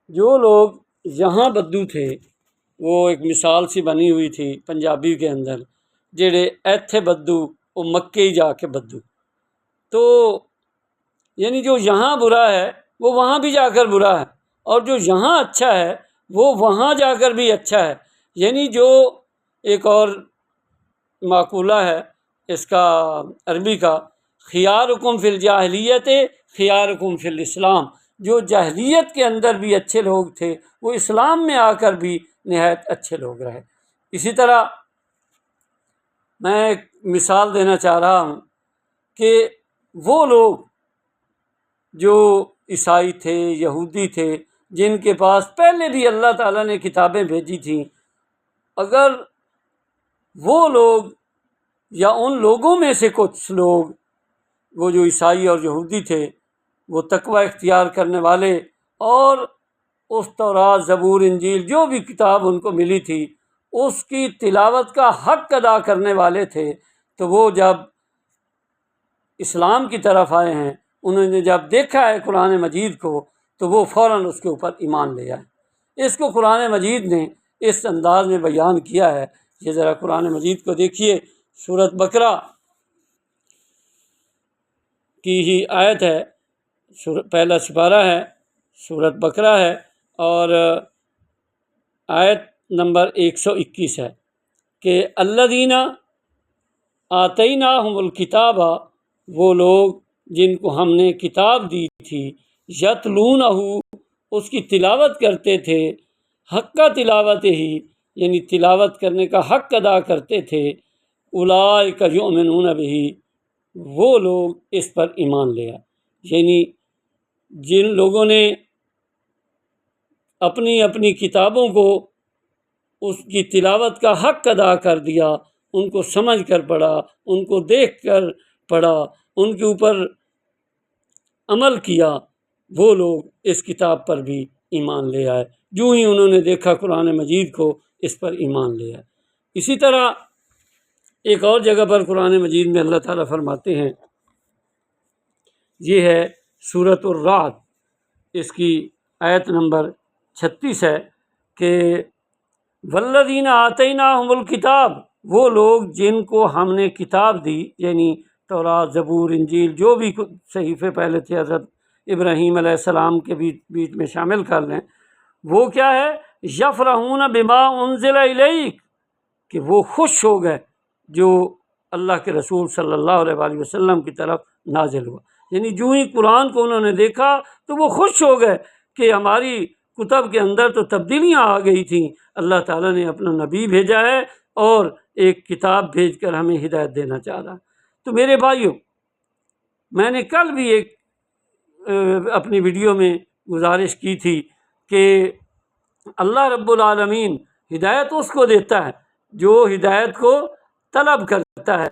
جو لوگ یہاں بدو تھے وہ ایک مثال سی بنی ہوئی تھی پنجابی کے اندر، جڑے ایتھے بدو وہ مکے ہی جا کے بدو، تو یعنی جو یہاں برا ہے وہ وہاں بھی جا کر برا ہے، اور جو یہاں اچھا ہے وہ وہاں جا کر بھی اچھا ہے۔ یعنی جو ایک اور مقولہ ہے اس کا عربی کا، خیارکم فی الجاہلیت خیارکم فی الاسلام، جو جاہلیت کے اندر بھی اچھے لوگ تھے وہ اسلام میں آ کر بھی نہایت اچھے لوگ رہے۔ اسی طرح میں ایک مثال دینا چاہ رہا ہوں کہ وہ لوگ جو عیسائی تھے، یہودی تھے، جن کے پاس پہلے بھی اللہ تعالیٰ نے کتابیں بھیجی تھیں، اگر وہ لوگ یا ان لوگوں میں سے کچھ لوگ، وہ جو عیسائی اور یہودی تھے، وہ تقوی اختیار کرنے والے اور اس تورات، زبور، انجیل جو بھی کتاب ان کو ملی تھی اس کی تلاوت کا حق ادا کرنے والے تھے، تو وہ جب اسلام کی طرف آئے ہیں، انہوں نے جب دیکھا ہے قرآن مجید کو تو وہ فوراً اس کے اوپر ایمان لے آئے۔ اس کو قرآن مجید نے اس انداز میں بیان کیا ہے۔ یہ ذرا قرآن مجید کو دیکھیے، سورۃ بقرہ کی ہی آیت ہے، پہلا سپارہ ہے، سورۃ بقرہ ہے، اور آیت نمبر 121 ہے کہ الذین آتیناہم الکتاب، وہ لوگ جن کو ہم نے کتاب دی تھی، یتلونہ، اس کی تلاوت کرتے تھے، حق تلاوت ہی، یعنی تلاوت کرنے کا حق ادا کرتے تھے، اولئک یؤمنون بہ، وہ لوگ اس پر ایمان لے آئے۔ یعنی جن لوگوں نے اپنی اپنی کتابوں کو اس کی تلاوت کا حق ادا کر دیا، ان کو سمجھ کر پڑھا، ان کو دیکھ کر پڑھا، ان کے اوپر عمل کیا، وہ لوگ اس کتاب پر بھی ایمان لے آئے۔ جو ہی انہوں نے دیکھا قرآن مجید کو، اس پر ایمان لے آئے۔ اسی طرح ایک اور جگہ پر قرآن مجید میں اللہ تعالیٰ فرماتے ہیں، یہ ہے سورۃ الرعد، اس کی آیت نمبر 36 ہے کہ والذین آتیناہم الکتاب، وہ لوگ جن کو ہم نے کتاب دی، یعنی تورات، زبور، انجیل، جو بھی صحیفے پہلے تھے حضرت ابراہیم علیہ السلام کے بیچ میں شامل کر لیں، وہ کیا ہے، یفرحون بما انزل الیک، کہ وہ خوش ہو گئے جو اللہ کے رسول صلی اللہ علیہ وآلہ وسلم کی طرف نازل ہوا۔ یعنی جو ہی قرآن کو انہوں نے دیکھا تو وہ خوش ہو گئے کہ ہماری کتب کے اندر تو تبدیلیاں آ گئی تھیں، اللہ تعالیٰ نے اپنا نبی بھیجا ہے اور ایک کتاب بھیج کر ہمیں ہدایت دینا چاہ رہا ہے۔ تو میرے بھائیوں، میں نے کل بھی ایک اپنی ویڈیو میں گزارش کی تھی کہ اللہ رب العالمین ہدایت اس کو دیتا ہے جو ہدایت کو طلب کرتا ہے،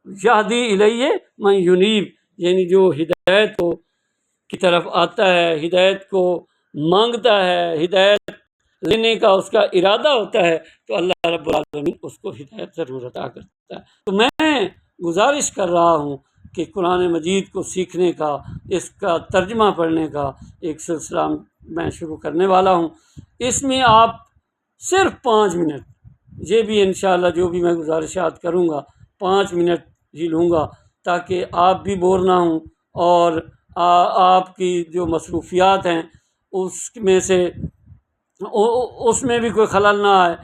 یہدی الیہ من ینیب، یعنی جو ہدایت کی طرف آتا ہے، ہدایت کو مانگتا ہے، ہدایت لینے کا اس کا ارادہ ہوتا ہے، تو اللہ رب العالمین اس کو ہدایت ضرور عطا کرتا ہے۔ تو میں گزارش کر رہا ہوں کہ قرآن مجید کو سیکھنے کا، اس کا ترجمہ پڑھنے کا ایک سلسلہ میں شروع کرنے والا ہوں۔ اس میں آپ صرف 5 منٹ، یہ بھی انشاءاللہ جو بھی میں گزارشات کروں گا 5 منٹ ہی لوں گا، تاکہ آپ بھی بور نہ ہوں اور آپ کی جو مصروفیات ہیں اس میں بھی کوئی خلل نہ آئے۔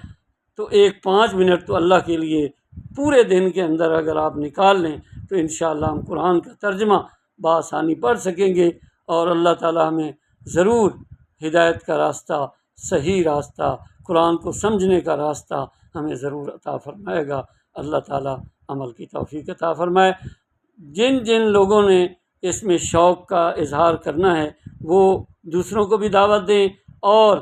تو ایک 5 منٹ تو اللہ کے لیے پورے دن کے اندر اگر آپ نکال لیں تو انشاءاللہ ہم قرآن کا ترجمہ بآسانی پڑھ سکیں گے، اور اللہ تعالیٰ ہمیں ضرور ہدایت کا راستہ، صحیح راستہ، قرآن کو سمجھنے کا راستہ ہمیں ضرور عطا فرمائے گا۔ اللہ تعالیٰ عمل کی توفیق عطا فرمائے۔ جن جن لوگوں نے اس میں شوق کا اظہار کرنا ہے وہ دوسروں کو بھی دعوت دیں، اور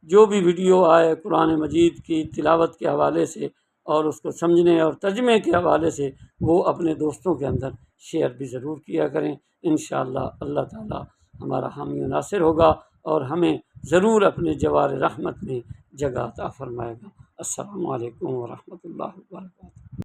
جو بھی ویڈیو آئے قرآن مجید کی تلاوت کے حوالے سے اور اس کو سمجھنے اور ترجمے کے حوالے سے، وہ اپنے دوستوں کے اندر شیئر بھی ضرور کیا کریں۔ انشاءاللہ اللہ تعالیٰ ہمارا حامی و ناصر ہوگا اور ہمیں ضرور اپنے جوار رحمت میں جگہ عطا فرمائے گا۔ السلام علیکم ورحمۃ اللہ وبرکاتہ۔